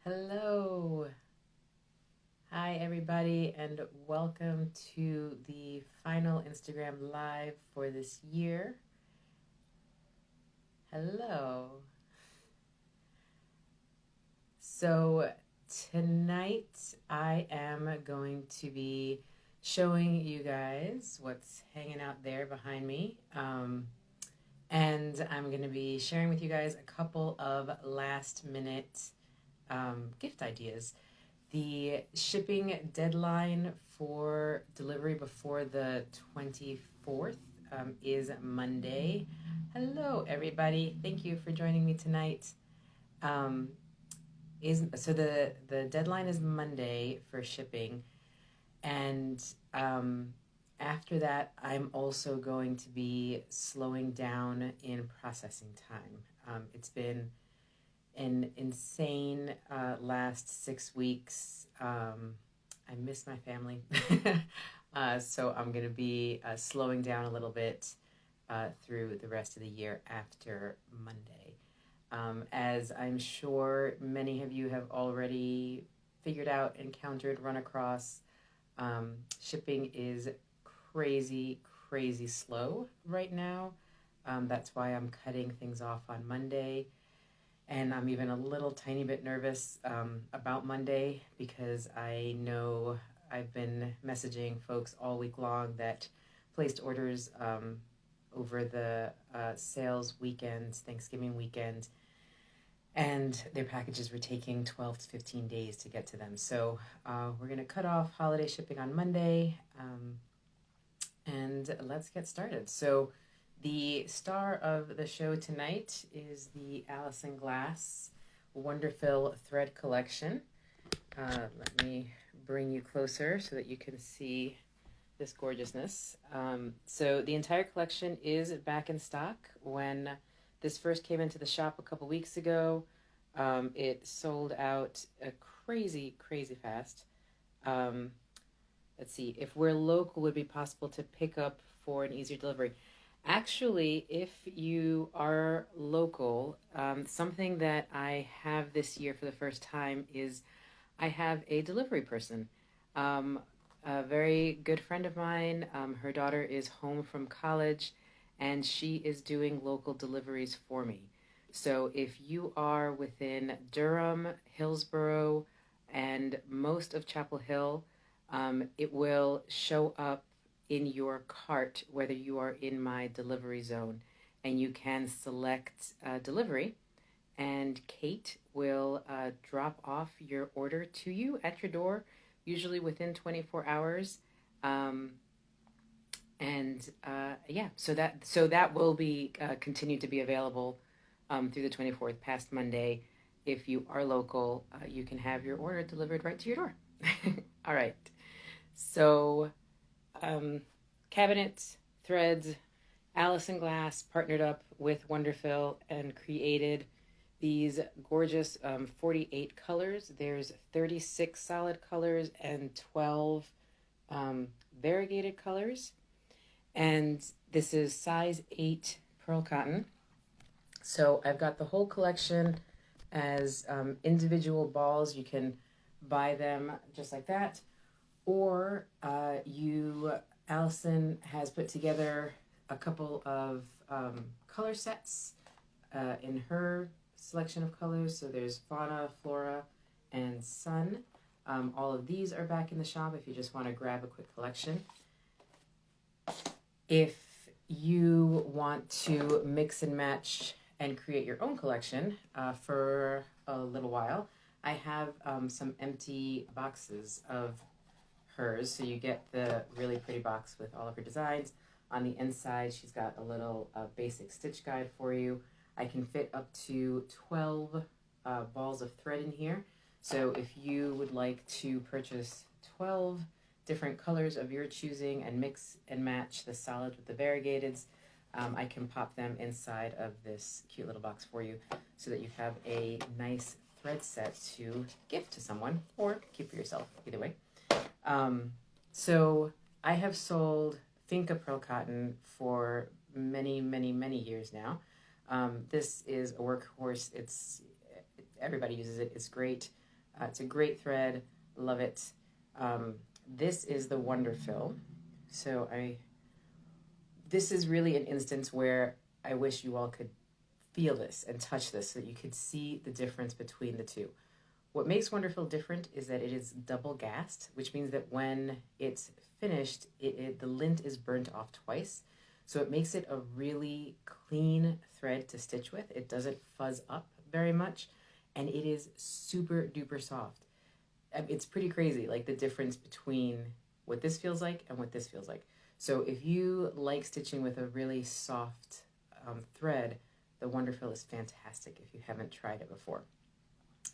Hello. Hi, everybody, and welcome to the final Instagram Live for this year. Hello. So, tonight I am going to be showing you guys what's hanging out there behind me. And I'm going to be sharing with you guys a couple of last minute gift ideas. The shipping deadline for delivery before the 24th is Monday. Hello, everybody. Thank you for joining me tonight. So the deadline is Monday for shipping, and after that, I'm also going to be slowing down in processing time. It's been an insane last 6 weeks. I miss my family. So I'm going to be slowing down a little bit through the rest of the year after Monday. As I'm sure many of you have already figured out, encountered, run across, shipping is crazy slow right now. That's why I'm cutting things off on Monday. And I'm even a little tiny bit nervous about Monday because I know I've been messaging folks all week long that placed orders over the sales weekend, Thanksgiving weekend, and their packages were taking 12 to 15 days to get to them. So we're going to cut off holiday shipping on Monday, and let's get started. So the star of the show tonight is the Alison Glass Wonderfil thread collection. Let me bring you closer so that you can see this gorgeousness. So the entire collection is back in stock. When this first came into the shop a couple weeks ago, it sold out crazy fast. Let's see, if we're local, would it be possible to pick up for an easier delivery? Actually, if you are local, something that I have this year for the first time is I have a delivery person. A very good friend of mine, her daughter is home from college, and she is doing local deliveries for me. So if you are within Durham, Hillsborough, and most of Chapel Hill, it will show up in your cart whether you are in my delivery zone, and you can select delivery, and Kate will drop off your order to you at your door, usually within 24 hours. So that will be continue to be available through the 24th past Monday. If you are local, you can have your order delivered right to your door. All right. So cabinets, threads, Alison Glass partnered up with Wonderfil and created these gorgeous 48 colors. There's 36 solid colors and 12 variegated colors. And this is size 8 pearl cotton. So I've got the whole collection as individual balls. You can buy them just like that. Or Alison has put together a couple of color sets in her selection of colors. So there's fauna, flora, and sun. All of these are back in the shop if you just want to grab a quick collection. If you want to mix and match and create your own collection for a little while, I have some empty boxes of hers. So you get the really pretty box with all of her designs. On the inside, she's got a little basic stitch guide for you. I can fit up to 12 balls of thread in here. So if you would like to purchase 12 different colors of your choosing and mix and match the solid with the variegateds, I can pop them inside of this cute little box for you so that you have a nice thread set to gift to someone or keep for yourself, either way. So I have sold Finca Pearl Cotton for many years now. This is a workhorse. Everybody uses it. It's great. It's a great thread. Love it. This is the Wonderfil. So this is really an instance where I wish you all could feel this and touch this so that you could see the difference between the two. What makes Wonderfil different is that it is double gassed, which means that when it's finished, the lint is burnt off twice. So it makes it a really clean thread to stitch with. It doesn't fuzz up very much, and it is super duper soft. It's pretty crazy, like the difference between what this feels like and what this feels like. So if you like stitching with a really soft thread, the Wonderfil is fantastic if you haven't tried it before.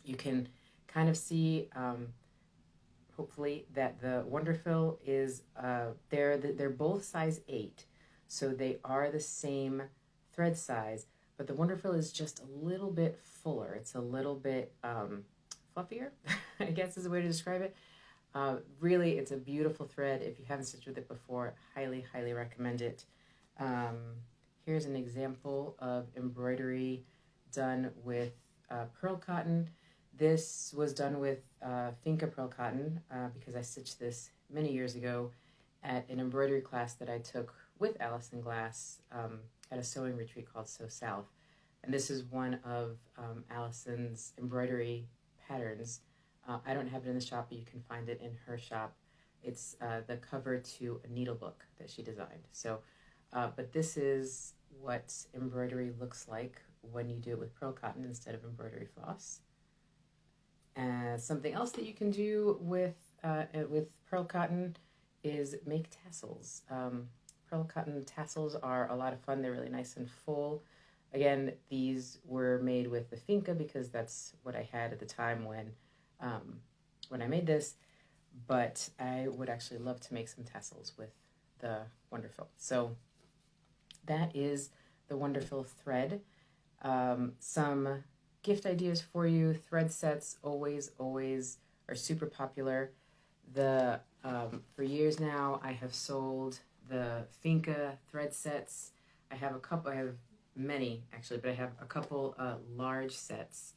You can kind of see, hopefully, that the Wonderfil is, they're both size 8, so they are the same thread size, but the Wonderfil is just a little bit fuller. It's a little bit fluffier, I guess is a way to describe it. Really, it's a beautiful thread. If you haven't stitched with it before, highly, highly recommend it. Here's an example of embroidery done with pearl cotton. This was done with Finca pearl cotton because I stitched this many years ago at an embroidery class that I took with Alison Glass at a sewing retreat called Sew South. And this is one of Alison's embroidery patterns. I don't have it in the shop, but you can find it in her shop. It's the cover to a needle book that she designed. So, but this is what embroidery looks like when you do it with pearl cotton instead of embroidery floss. And something else that you can do with pearl cotton is make tassels. Pearl cotton tassels are a lot of fun. They're really nice and full. Again, these were made with the Finca because that's what I had at the time when I made this, but I would actually love to make some tassels with the Wonderfil. So that is the Wonderfil thread. Some gift ideas for you. Thread sets always are super popular. For years now, I have sold the Finca thread sets. I have many actually, but I have a couple large sets.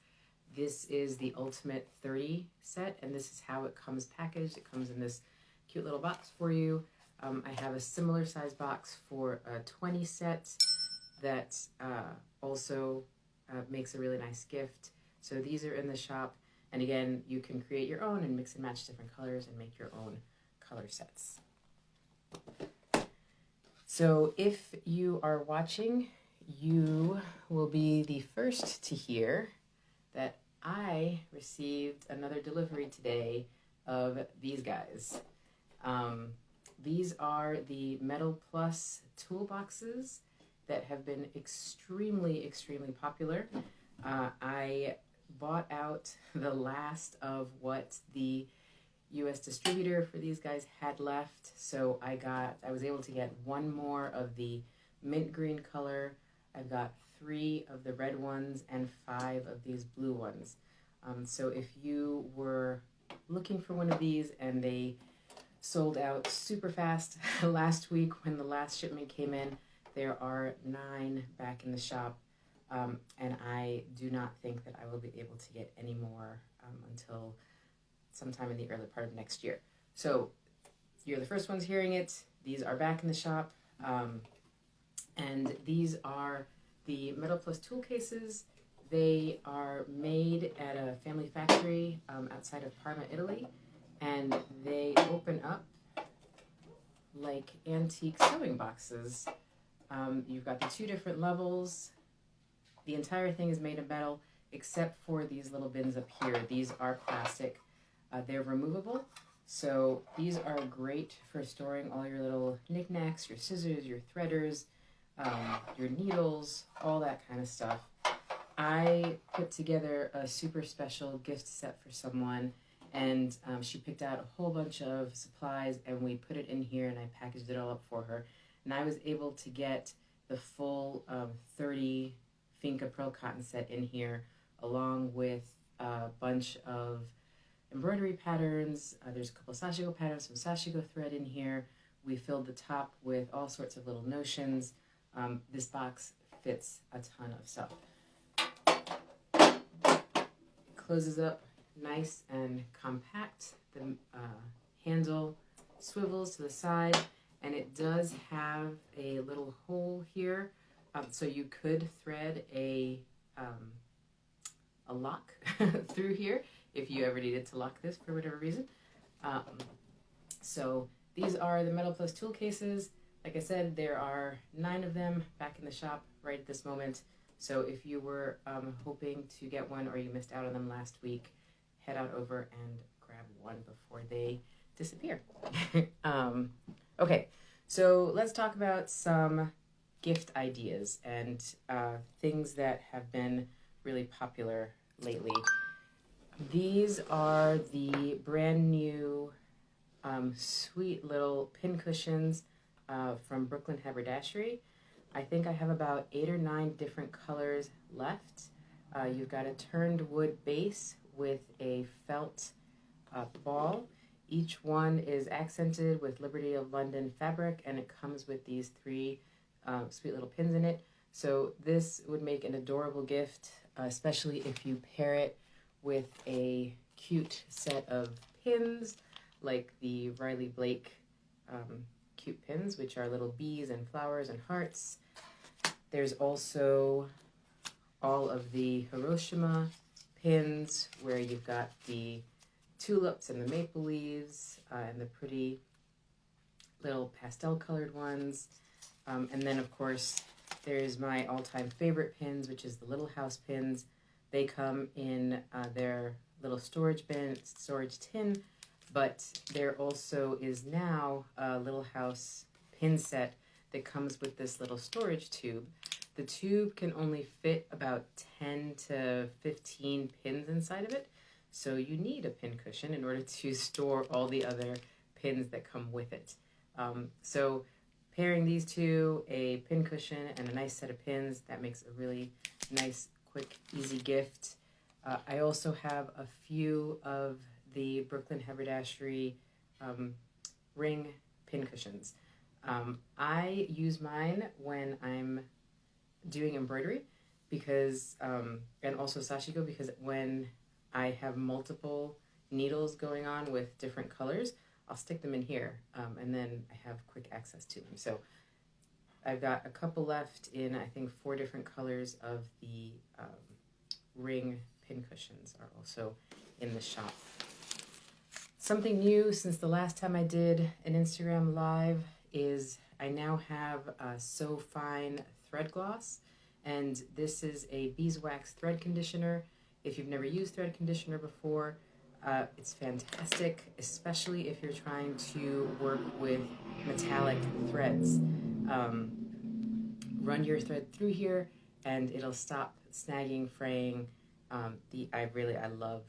This is the Ultimate 30 set, and this is how it comes packaged. It comes in this cute little box for you. I have a similar size box for a 20 set that also makes a really nice gift. So these are in the shop, and again, you can create your own and mix and match different colors and make your own color sets. So if you are watching, you will be the first to hear that I received another delivery today of these guys. These are the Metal Plus toolboxes that have been extremely popular. I bought out the last of what the U.S. distributor for these guys had left, so I was able to get one more of the mint green color. I've got 3 of the red ones and 5 of these blue ones. So if you were looking for one of these and they sold out super fast last week when the last shipment came in, there are 9 back in the shop, and I do not think that I will be able to get any more until sometime in the early part of next year. So you're the first ones hearing it. These are back in the shop, and these are the Metal Plus tool cases. They are made at a family factory outside of Parma, Italy, and they open up like antique sewing boxes. You've got the 2 different levels. The entire thing is made of metal except for these little bins up here. These are plastic. They're removable, so these are great for storing all your little knickknacks, your scissors, your threaders, your needles, all that kind of stuff. I put together a super special gift set for someone, and she picked out a whole bunch of supplies, and we put it in here, and I packaged it all up for her. And I was able to get the full 30 Finca Pearl Cotton set in here, along with a bunch of embroidery patterns. There's a couple of Sashiko patterns, some Sashiko thread in here. We filled the top with all sorts of little notions. This box fits a ton of stuff. Closes up nice and compact. The handle swivels to the side, and it does have a little hole here, so you could thread a lock through here if you ever needed to lock this for whatever reason. So these are the Metal Plus tool cases. Like I said, there are 9 of them back in the shop right at this moment. So if you were hoping to get one or you missed out on them last week, head out over and grab one before they disappear. Okay, so let's talk about some gift ideas and things that have been really popular lately. These are the brand new sweet little pin cushions from Brooklyn Haberdashery. I think I have about 8 or 9 different colors left. You've got a turned wood base with a felt ball. Each one is accented with Liberty of London fabric, and it comes with these 3 sweet little pins in it. So this would make an adorable gift, especially if you pair it with a cute set of pins like the Riley Blake cute pins, which are little bees and flowers and hearts. There's also all of the Hiroshima pins where you've got the tulips and the maple leaves and the pretty little pastel colored ones. And then of course there's my all-time favorite pins, which is the little house pins. They come in their little storage tin, but there also is now a little house pin set that comes with this little storage tube. The tube can only fit about 10 to 15 pins inside of it, so you need a pin cushion in order to store all the other pins that come with it. So pairing these two, a pin cushion and a nice set of pins, that makes a really nice, quick, easy gift. I also have a few of the Brooklyn Haberdashery ring pin cushions. I use mine when I'm doing embroidery because, and also Sashiko, because when I have multiple needles going on with different colors, I'll stick them in here and then I have quick access to them. So I've got a couple left in, I think, 4 different colors of the ring pin cushions are also in the shop. Something new since the last time I did an Instagram live is I now have a So Fine thread gloss, and this is a beeswax thread conditioner. If you've never used thread conditioner before, it's fantastic, especially if you're trying to work with metallic threads. Run your thread through here and it'll stop snagging, fraying. I love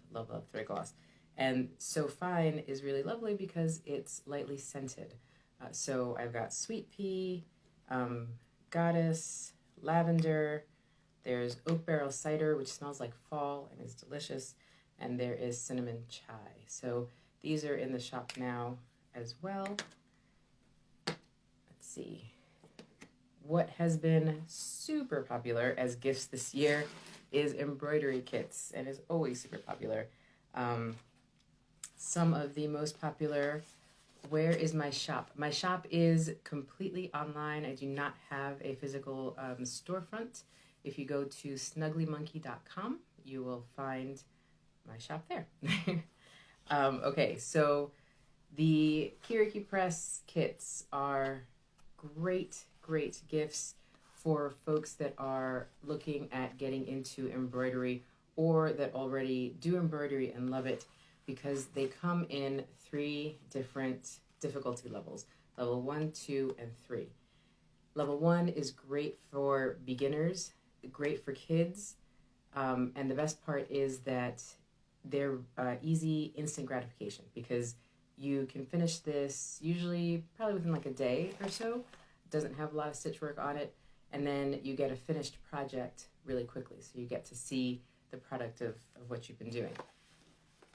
thread gloss. And So Fine is really lovely because it's lightly scented. So I've got sweet pea, goddess, lavender, there's oak barrel cider, which smells like fall and is delicious, and there is cinnamon chai. So these are in the shop now as well. Let's see. What has been super popular as gifts this year is embroidery kits, and is always super popular. Some of the most popular, where is my shop? My shop is completely online. I do not have a physical storefront. If you go to snugglymonkey.com, you will find my shop there. Okay, so the Kiriki Press kits are great gifts for folks that are looking at getting into embroidery or that already do embroidery and love it, because they come in 3 different difficulty levels: level 1, 2, and 3. Level 1 is great for beginners, great for kids, and the best part is that they're easy, instant gratification, because you can finish this usually probably within like a day or so. It doesn't have a lot of stitch work on it, and then you get a finished project really quickly, so you get to see the product of what you've been doing.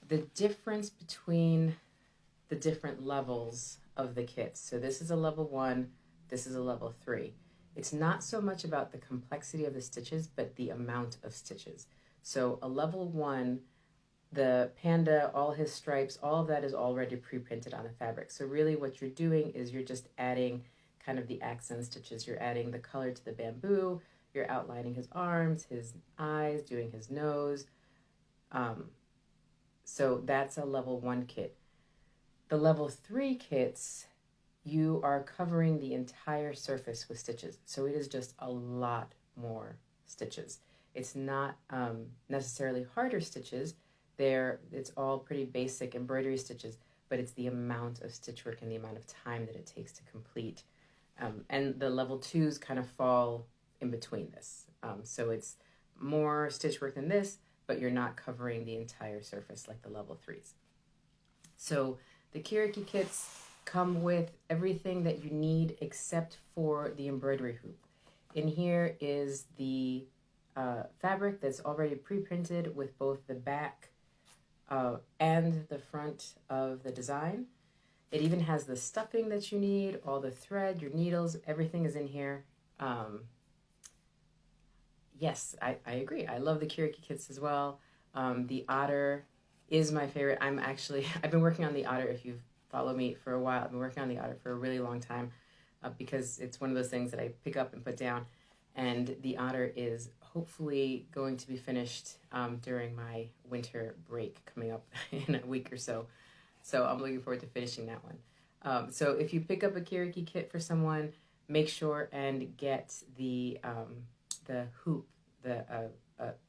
The difference between the different levels of the kits, so this is a level 1, this is a level 3. It's not so much about the complexity of the stitches, but the amount of stitches. So a level 1 The panda, all his stripes, all of that is already pre-printed on the fabric. So really what you're doing is you're just adding kind of the accent stitches. You're adding the color to the bamboo, you're outlining his arms, his eyes, doing his nose. So that's a level 1 kit. The level 3 kits, you are covering the entire surface with stitches. So it is just a lot more stitches. It's not necessarily harder stitches. It's all pretty basic embroidery stitches, but it's the amount of stitch work and the amount of time that it takes to complete. And the level 2s kind of fall in between this. So it's more stitch work than this, but you're not covering the entire surface like the level 3s. So the Kiriki kits come with everything that you need except for the embroidery hoop. In here is the fabric that's already pre-printed with both the back and the front of the design. It even has the stuffing that you need, all the thread, your needles, everything is in here. Yes, I agree. I love the Kiriki kits as well. The Otter is my favorite. I've been working on the Otter. If you've followed me for a while, I've been working on the Otter for a really long time because it's one of those things that I pick up and put down. And the Otter is hopefully going to be finished during my winter break coming up in a week or so. So I'm looking forward to finishing that one. So if you pick up a Kiriki kit for someone, make sure and get the hoop. A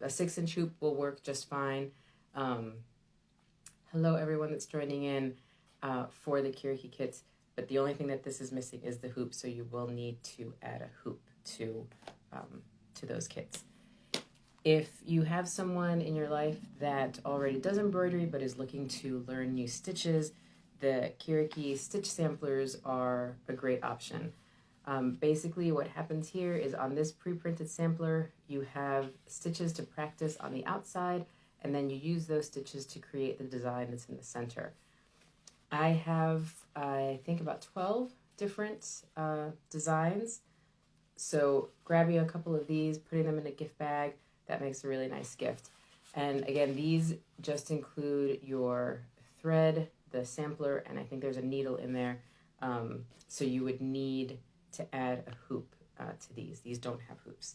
6-inch hoop will work just fine. Hello everyone that's joining in for the Kiriki kits, but the only thing that this is missing is the hoop, so you will need to add a hoop to those kits. If you have someone in your life that already does embroidery but is looking to learn new stitches, the Kiriki stitch samplers are a great option. Basically what happens here is on this pre-printed sampler, you have stitches to practice on the outside, and then you use those stitches to create the design that's in the center. I have, I think, about 12 different designs. So grabbing a couple of these, putting them in a gift bag, that makes a really nice gift. And again, these just include your thread, the sampler, and I think there's a needle in there. So you would need to add a hoop to these. These don't have hoops.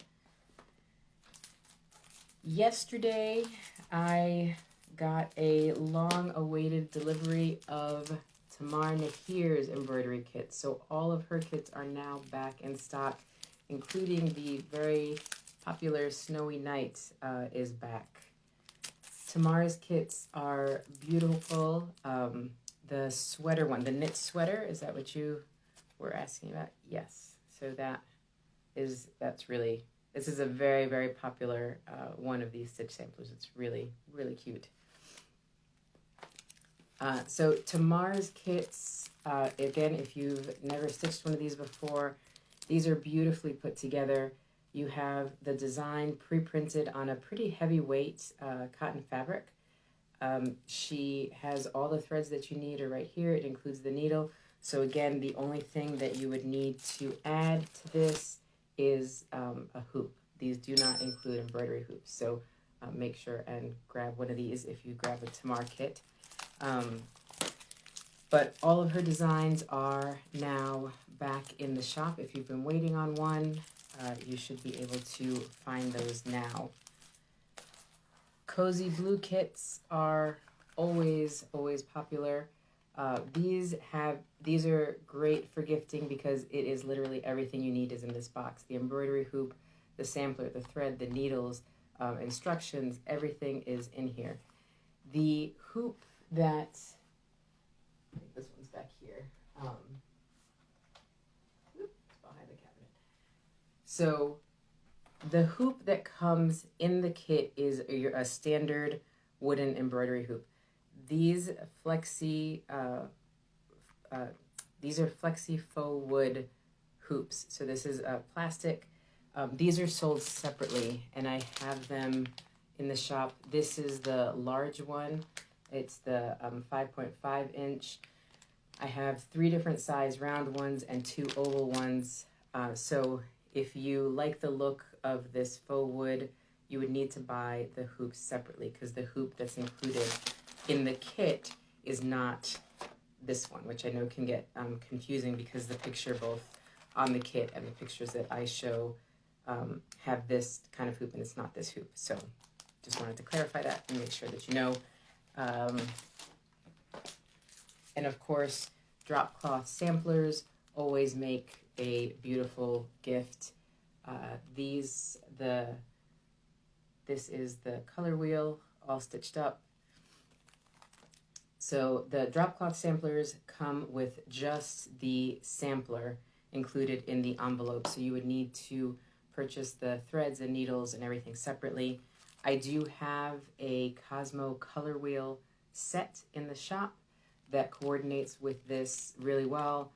Yesterday, I got a long-awaited delivery of Tamar Nahir's embroidery kit. So all of her kits are now back in stock, including the very popular Snowy Night is back. Tamar's kits are beautiful. The sweater one, the knit sweater, is that what you were asking about? Yes. So this is a very, very popular one of these stitch samplers. It's really, really cute. So Tamar's kits, again, if you've never stitched one of these before, these are beautifully put together. You have the design pre-printed on a pretty heavyweight cotton fabric. She has all the threads that you need are right here. It includes the needle. So again, the only thing that you would need to add to this is a hoop. These do not include embroidery hoops. So make sure and grab one of these if you grab a Tamar kit. But all of her designs are now back in the shop. If you've been waiting on one, you should be able to find those now. Cozy blue kits are always popular. These are great for gifting because it is literally everything you need is in this box. The embroidery hoop, the sampler, the thread, the needles, instructions, everything is in here. The hoop that, I think this one's back here. It's behind the cabinet. So the hoop that comes in the kit is a standard wooden embroidery hoop. These are flexi faux wood hoops. So this is plastic. These are sold separately, and I have them in the shop. This is the large one. It's the 5.5 inch. I have 3 different size round ones and 2 oval ones. So if you like the look of this faux wood, you would need to buy the hoops separately, because the hoop that's included in the kit is not this one, which I know can get confusing because the picture both on the kit and the pictures that I show have this kind of hoop, and it's not this hoop. So just wanted to clarify that and make sure that you know. And of course, drop cloth samplers always make a beautiful gift. This is the color wheel all stitched up. So the drop cloth samplers come with just the sampler included in the envelope. So you would need to purchase the threads and needles and everything separately. I do have a Cosmo color wheel set in the shop that coordinates with this really well.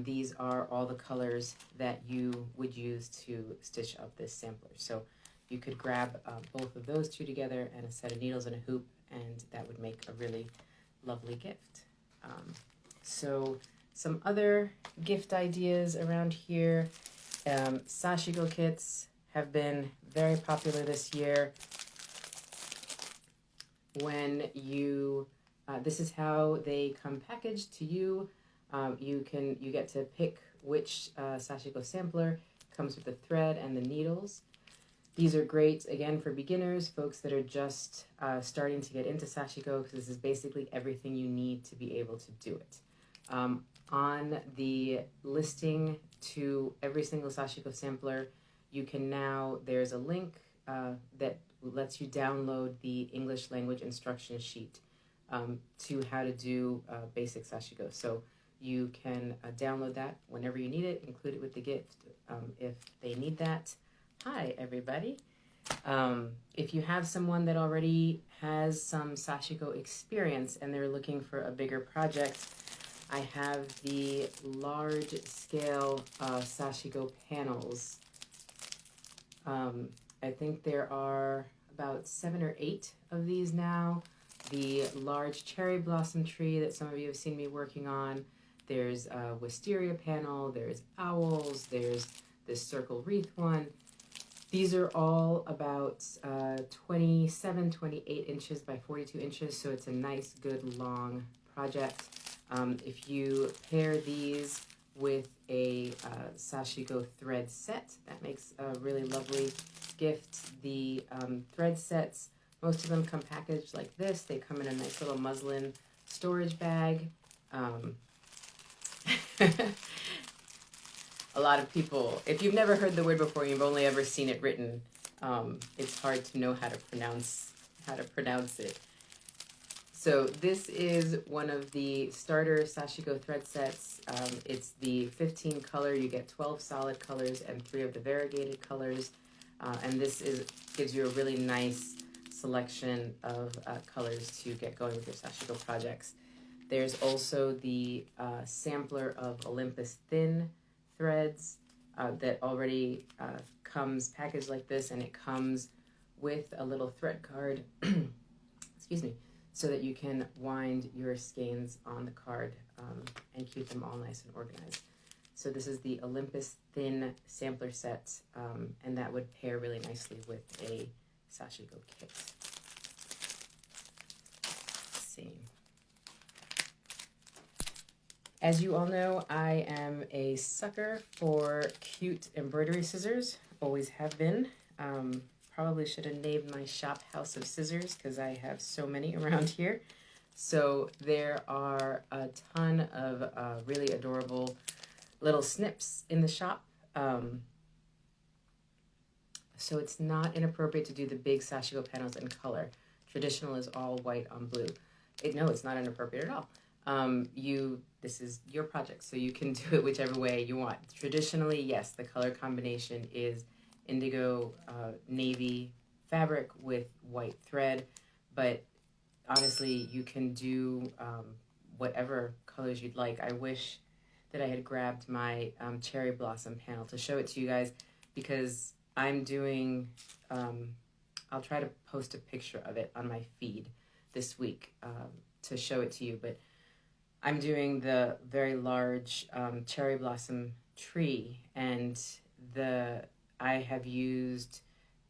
These are all the colors that you would use to stitch up this sampler. So you could grab both of those two together and a set of needles and a hoop, and that would make a really lovely gift. So some other gift ideas around here. Sashiko kits have been very popular this year. When you, this is how they come packaged to you. You get to pick which Sashiko sampler comes with the thread and the needles. These are great, again, for beginners, folks that are just starting to get into Sashiko, because this is basically everything you need to be able to do it. On the listing to every single Sashiko sampler, you can now, there's a link that lets you download the English language instruction sheet to how to do basic Sashiko. So you can download that whenever you need it, include it with the gift if they need that. Hi, everybody. If you have someone that already has some Sashiko experience and they're looking for a bigger project, I have the large scale Sashiko panels. I think there are about 7 or 8 of these now. The large cherry blossom tree that some of you have seen me working on. There's a wisteria panel, there's owls, there's this circle wreath one. These are all about 27, 28 inches by 42 inches, so it's a nice, good, long project. If you pair these with a Sashiko thread set, that makes a really lovely gift. The thread sets, most of them come packaged like this. They come in a nice little muslin storage bag. A lot of people, if you've never heard the word before, you've only ever seen it written, it's hard to know how to pronounce it. So this is one of the starter Sashiko thread sets. It's the 15 color. You get 12 solid colors and 3 of the variegated colors. And this gives you a really nice selection of colors to get going with your Sashiko projects. There's also the sampler of Olympus thin threads that already comes packaged like this, and it comes with a little thread card, excuse me, so that you can wind your skeins on the card and keep them all nice and organized. So this is the Olympus thin sampler set, and that would pair really nicely with a Sashiko kit. Let's see. As you all know, I am a sucker for cute embroidery scissors, always have been. Probably should have named my shop House of Scissors because I have so many around here. So there are a ton of really adorable little snips in the shop. So it's not inappropriate to do the big Sashiko panels in color. Traditional is all white on blue. No, it's not inappropriate at all. This is your project, so you can do it whichever way you want. Traditionally, yes, the color combination is indigo navy fabric with white thread, but honestly, you can do whatever colors you'd like. I wish that I had grabbed my cherry blossom panel to show it to you guys, because I'm doing, I'll try to post a picture of it on my feed this week to show it to you, but I'm doing the very large cherry blossom tree, and I have used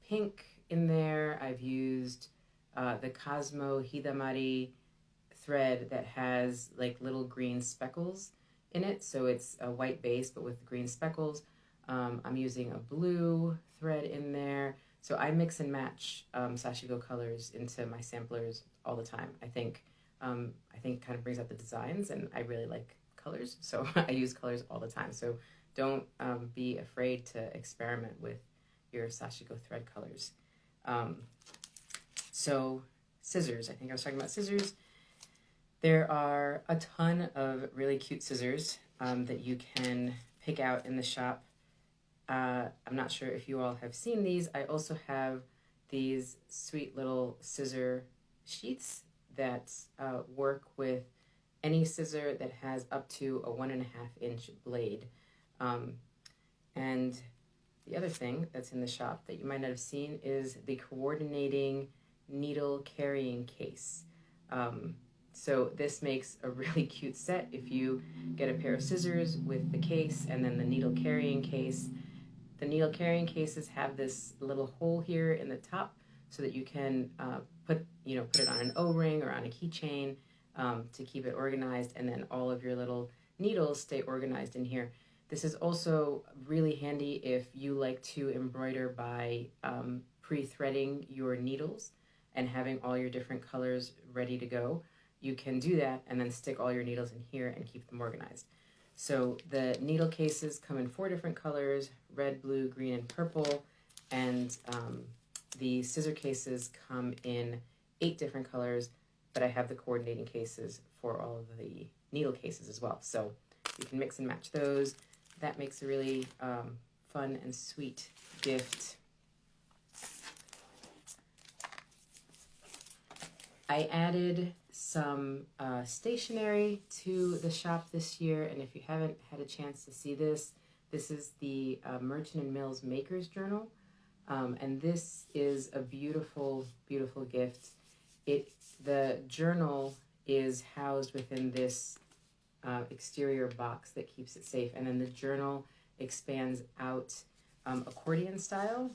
pink in there. I've used the Cosmo Hidamari thread that has like little green speckles in it. So it's a white base, but with green speckles. I'm using a blue thread in there. So I mix and match Sashiko colors into my samplers all the time. I think kind of brings out the designs, and I really like colors. So I use colors all the time. So don't be afraid to experiment with your Sashiko thread colors. So scissors, I think I was talking about scissors. There are a ton of really cute scissors that you can pick out in the shop. I'm not sure if you all have seen these. I also have these sweet little scissor sheets that work with any scissor that has up to a 1.5-inch blade. And the other thing that's in the shop that you might not have seen is the coordinating needle carrying case. So this makes a really cute set if you get a pair of scissors with the case and then the needle carrying case. The needle carrying cases have this little hole here in the top so that you can put it on an O-ring or on a keychain to keep it organized, and then all of your little needles stay organized in here. This is also really handy if you like to embroider by pre-threading your needles and having all your different colors ready to go. You can do that and then stick all your needles in here and keep them organized. So the needle cases come in 4 different colors: red, blue, green, and purple. And the scissor cases come in 8 different colors, but I have the coordinating cases for all of the needle cases as well. So you can mix and match those. That makes a really fun and sweet gift. I added some stationery to the shop this year, and if you haven't had a chance to see this, this is the Merchant and Mills Maker's Journal, and this is a beautiful, beautiful gift. The journal is housed within this exterior box that keeps it safe, and then the journal expands out accordion style.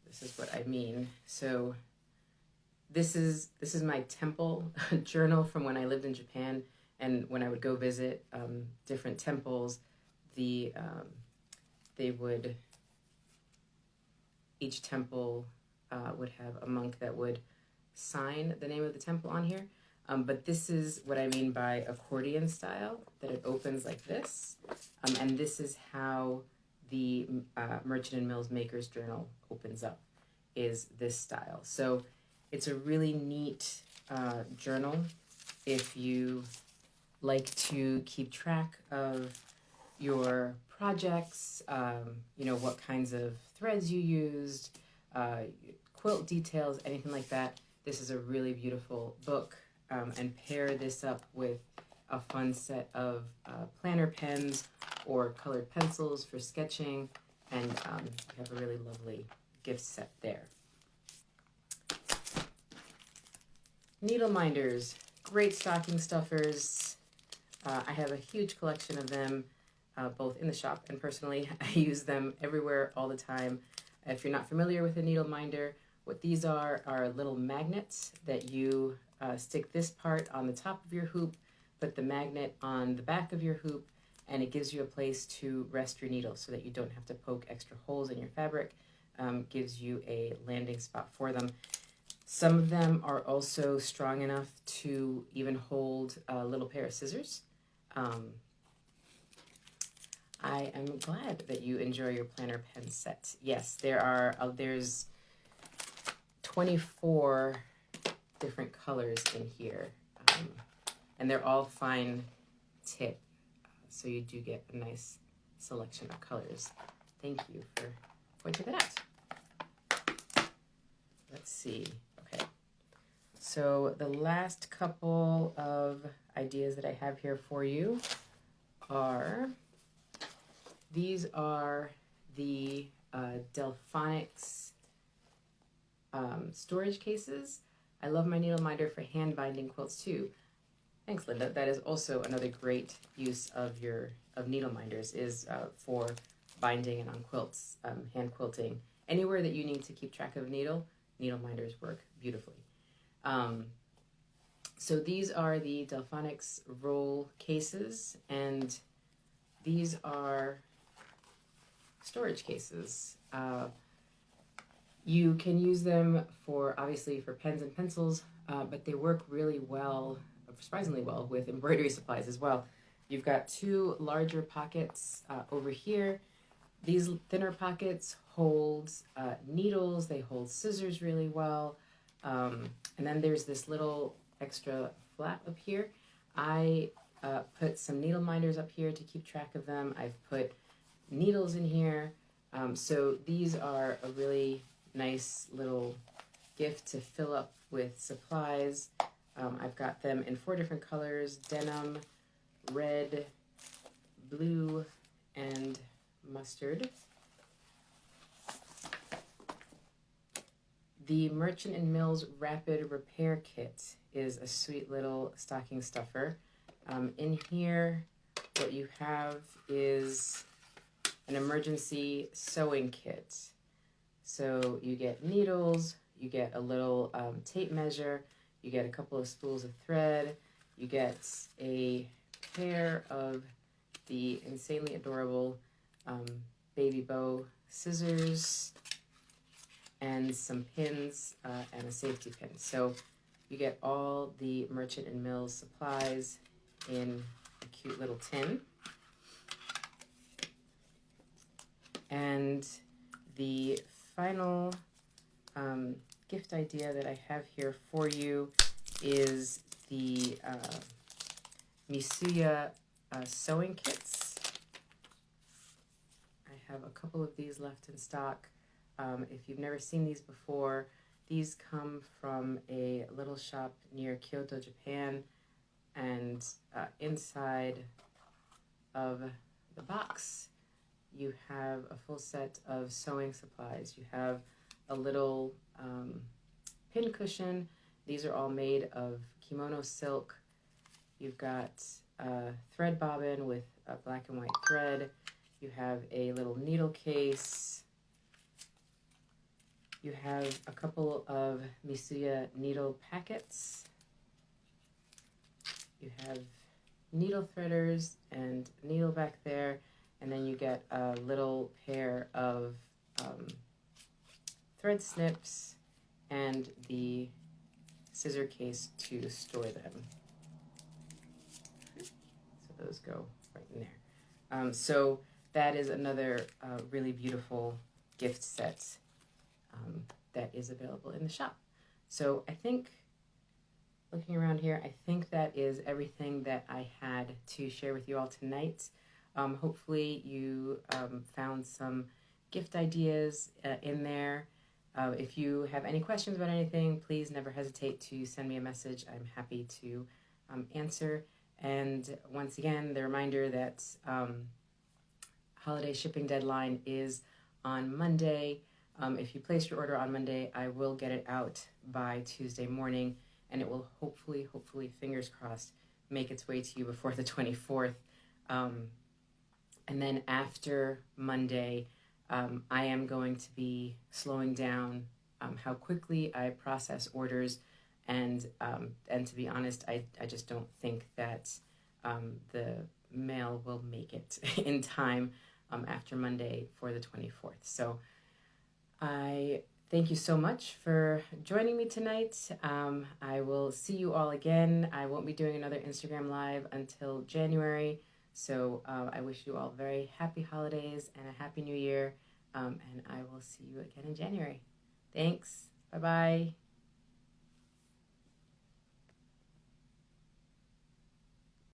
This is what I mean. So this is my temple journal from when I lived in Japan, and when I would go visit different temples, each temple would have a monk that would sign the name of the temple on here. But this is what I mean by accordion style, that it opens like this. And this is how the Merchant and Mills Maker's Journal opens up, is this style. So it's a really neat journal if you like to keep track of your projects, what kinds of threads you used, quilt details, anything like that. This is a really beautiful book, and pair this up with a fun set of planner pens or colored pencils for sketching, and you have a really lovely gift set there. Needle minders, great stocking stuffers. I have a huge collection of them, both in the shop and personally. I use them everywhere all the time. If you're not familiar with a needle minder, what these are little magnets that you stick this part on the top of your hoop, put the magnet on the back of your hoop, and it gives you a place to rest your needle so that you don't have to poke extra holes in your fabric. Gives you a landing spot for them. Some of them are also strong enough to even hold a little pair of scissors. I am glad that you enjoy your planner pen set. Yes, there's 24 different colors in here, and they're all fine tip, so you do get a nice selection of colors. Thank you for pointing that out. Let's see. Okay, so the last couple of ideas that I have here for you are, these are the Delphonics storage cases. I love my needle minder for hand binding quilts too. Thanks, Linda. That is also another great use of needle minders, is for binding and on quilts, hand quilting. Anywhere that you need to keep track of needle minders work beautifully. So these are the Delphonics roll cases, and these are storage cases. You can use them for, obviously, for pens and pencils, but they work really well, surprisingly well, with embroidery supplies as well. You've got two larger pockets over here. These thinner pockets hold needles, they hold scissors really well. And then there's this little extra flap up here. I put some needle minders up here to keep track of them. I've put needles in here. So these are a really nice little gift to fill up with supplies. I've got them in 4 different colors: denim, red, blue, and mustard. The Merchant and Mills Rapid Repair Kit is a sweet little stocking stuffer. In here, what you have is an emergency sewing kit. So you get needles, you get a little tape measure, you get a couple of spools of thread, you get a pair of the insanely adorable baby bow scissors, and some pins and a safety pin. So you get all the Merchant and Mills supplies in a cute little tin. And the final gift idea that I have here for you is the Misuya sewing kits. I have a couple of these left in stock. If you've never seen these before, these come from a little shop near Kyoto, Japan, and inside of the box you have a full set of sewing supplies. You have a little pin cushion. These are all made of kimono silk. You've got a thread bobbin with a black and white thread. You have a little needle case. You have a couple of Misuya needle packets. You have needle threaders and needle back there. And then you get a little pair of thread snips and the scissor case to store them. So those go right in there. So that is another really beautiful gift set that is available in the shop. So I think, looking around here, I think that is everything that I had to share with you all tonight. Hopefully you found some gift ideas in there. If you have any questions about anything, please never hesitate to send me a message. I'm happy to answer. And once again, the reminder that holiday shipping deadline is on Monday. If you place your order on Monday, I will get it out by Tuesday morning, and it will hopefully, fingers crossed, make its way to you before the 24th. And then after Monday, I am going to be slowing down how quickly I process orders, and to be honest, I just don't think that the mail will make it in time after Monday for the 24th. So I thank you so much for joining me tonight. I will see you all again. I won't be doing another Instagram Live until January. So I wish you all very happy holidays and a happy new year. And I will see you again in January. Thanks. Bye-bye.